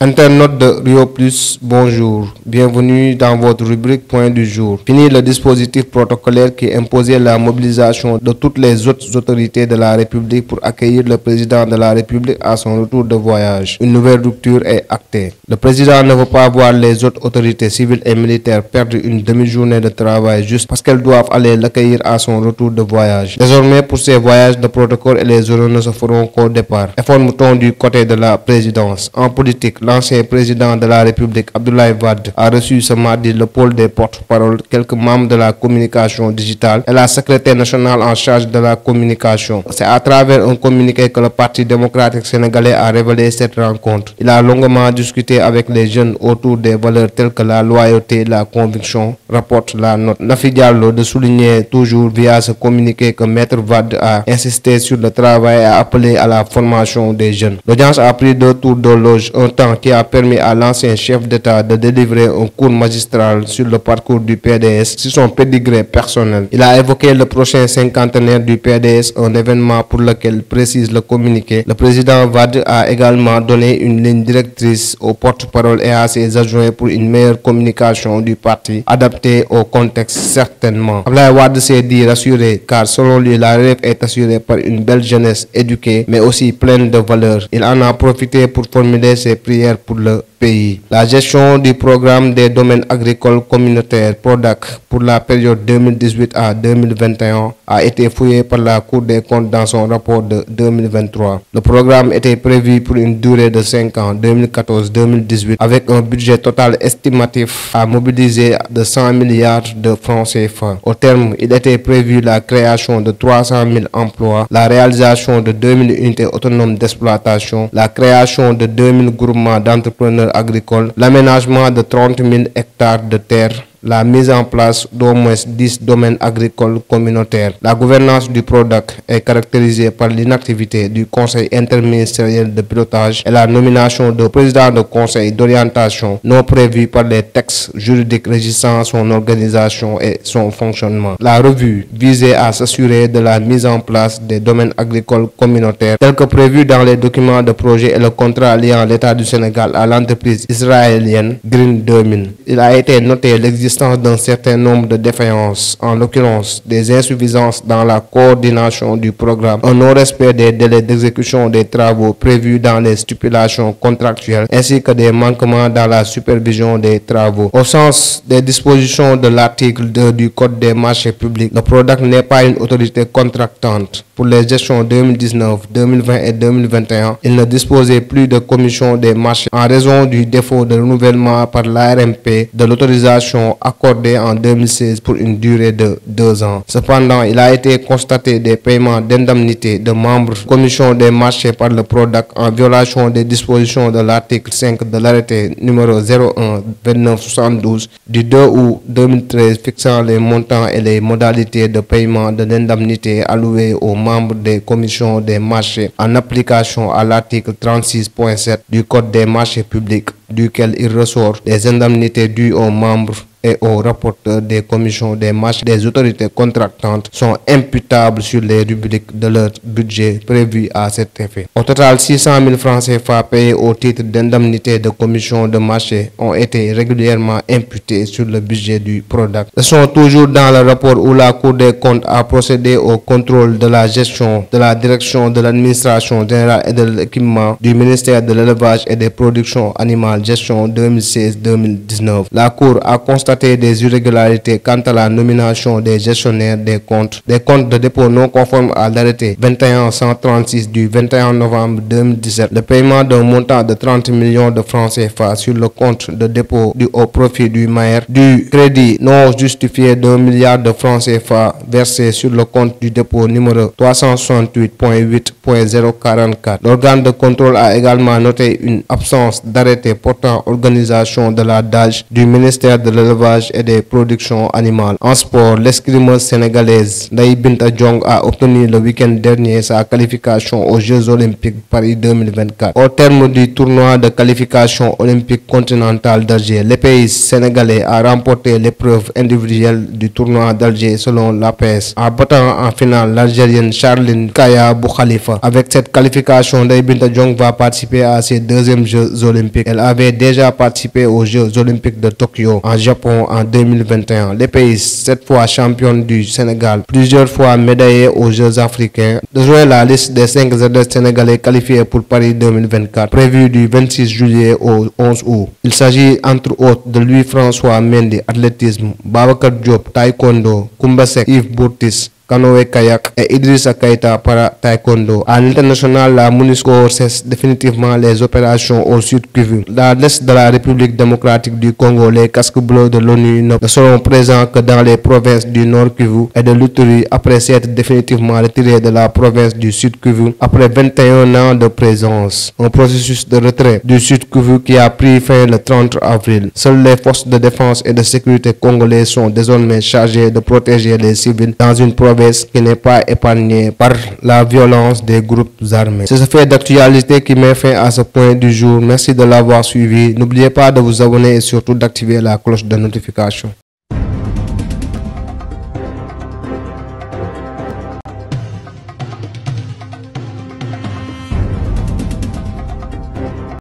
Internautes de Rio Plus, bonjour. Bienvenue dans votre rubrique Point du jour. Fini le dispositif protocolaire qui imposait la mobilisation de toutes les autres autorités de la République pour accueillir le président de la République à son retour de voyage. Une nouvelle rupture est actée. Le président ne veut pas voir les autres autorités civiles et militaires perdre une demi-journée de travail juste parce qu'elles doivent aller l'accueillir à son retour de voyage. Désormais, pour ces voyages de protocole et les heureux ne se feront qu'au départ. Informe-t-on du côté de la présidence. En politique, l'ancien président de la République, Abdoulaye Wade, a reçu ce mardi le pôle des porte-parole, quelques membres de la communication digitale et la secrétaire nationale en charge de la communication. C'est à travers un communiqué que le Parti démocratique sénégalais a révélé cette rencontre. Il a longuement discuté avec les jeunes autour des valeurs telles que la loyauté et la conviction, rapporte la note. Nafi Diallo de souligner toujours via ce communiqué que Maître Wade a insisté sur le travail et a appelé à la formation des jeunes. L'audience a pris 2 tours d'horloge, un temps qui a permis à l'ancien chef d'État de délivrer un cours magistral sur le parcours du PDS, sur son pédigré personnel. Il a évoqué le prochain cinquantenaire du PDS, un événement pour lequel, précise le communiqué, le président Wade a également donné une ligne directrice aux porte-parole et à ses adjoints pour une meilleure communication du parti, adaptée au contexte certainement. Abdoulaye Wade s'est dit rassuré car selon lui la relève est assurée par une belle jeunesse éduquée mais aussi pleine de valeurs. Il en a profité pour formuler ses prières pour le pays. La gestion du programme des domaines agricoles communautaires PRODAC pour la période 2018 à 2021 a été fouillée par la Cour des comptes dans son rapport de 2023. Le programme était prévu pour une durée de 5 ans, 2014-2018, avec un budget total estimatif à mobiliser de 100 milliards de francs CFA. Au terme, il était prévu la création de 300 000 emplois, la réalisation de 2000 unités autonomes d'exploitation, la création de 2000 groupements d'entrepreneurs agricoles, l'aménagement de 30 000 hectares de terre, la mise en place d'au moins 10 domaines agricoles communautaires. La gouvernance du PRODAC est caractérisée par l'inactivité du Conseil interministériel de pilotage et la nomination de président de conseil d'orientation non prévu par les textes juridiques régissant son organisation et son fonctionnement. La revue visait à s'assurer de la mise en place des domaines agricoles communautaires tels que prévus dans les documents de projet et le contrat liant l'État du Sénégal à l'entreprise israélienne Green 2000. Il a été noté l'existence d'un certain nombre de défaillances, en l'occurrence des insuffisances dans la coordination du programme, un non-respect des délais d'exécution des travaux prévus dans les stipulations contractuelles, ainsi que des manquements dans la supervision des travaux. Au sens des dispositions de l'article 2 du Code des marchés publics, le PRODAC n'est pas une autorité contractante. Pour les gestions 2019, 2020 et 2021, il ne disposait plus de commission des marchés en raison du défaut de renouvellement par l'ARMP de l'autorisation accordée en 2016 pour une durée de 2 ans. Cependant, il a été constaté des paiements d'indemnités de membres de la commission des marchés par le PRODAC en violation des dispositions de l'article 5 de l'arrêté numéro 01-2972 du 2 août 2013 fixant les montants et les modalités de paiement de l'indemnité allouée aux membres des commissions des marchés en application à l'article 36.7 du Code des marchés publics, duquel il ressort des indemnités dues aux membres et aux rapporteurs des commissions des marchés des autorités contractantes sont imputables sur les rubriques de leur budget prévu à cet effet. Au total, 600 000 francs CFA payés au titre d'indemnité de commission de marché ont été régulièrement imputés sur le budget du PRODAC. Ils sont toujours dans le rapport où la Cour des comptes a procédé au contrôle de la gestion de la direction de l'administration générale et de l'équipement du ministère de l'élevage et des productions animales gestion 2016-2019. La Cour a constaté des irrégularités quant à la nomination des gestionnaires des comptes de dépôt non conformes à l'arrêté 21-136 du 21 novembre 2017, le paiement d'un montant de 30 millions de francs CFA sur le compte de dépôt au profit du maire, du crédit non justifié d'1 milliard de francs CFA versé sur le compte du dépôt numéro 368.8.044. L'organe de contrôle a également noté une absence d'arrêté portant organisation de la DAGE du ministère de l'élevage l'élevage et des productions animales. En sport, l'escrimeuse sénégalaise Ndeye Binta Diong a obtenu le week-end dernier sa qualification aux Jeux Olympiques Paris 2024. Au terme du tournoi de qualification olympique continentale d'Alger, le pays sénégalais a remporté l'épreuve individuelle du tournoi d'Alger selon l'APS, en battant en finale l'Algérienne Charline Kaya Boukhalifa. Avec cette qualification, Ndeye Binta Diong va participer à ses deuxièmes Jeux Olympiques. Elle avait déjà participé aux Jeux Olympiques de Tokyo en Japon en 2021. Le pays, cette fois championne du Sénégal, plusieurs fois médaillée aux Jeux africains, de jouer la liste des 5 athlètes sénégalais qualifiés pour Paris 2024, prévu du 26 juillet au 11 août. Il s'agit entre autres de Louis-François Mendy, athlétisme, Babacar Diop, taekwondo, Koumba Seck, Yves Bourtis, canoë-kayak et Idrissa Keita para taekwondo. À l'international, la MONUSCO cesse définitivement les opérations au Sud Kivu. Dans l'est de la République démocratique du Congo, les casques bleus de l'ONU ne seront présents que dans les provinces du Nord Kivu et de l'Uturi après s'être définitivement retirés de la province du Sud Kivu après 21 ans de présence. Un processus de retrait du Sud Kivu qui a pris fin le 30 avril. Seules les forces de défense et de sécurité congolaises sont désormais chargées de protéger les civils dans une province qui n'est pas épargnée par la violence des groupes armés. C'est ce fait d'actualité qui met fin à ce point du jour. Merci de l'avoir suivi. N'oubliez pas de vous abonner et surtout d'activer la cloche de notification.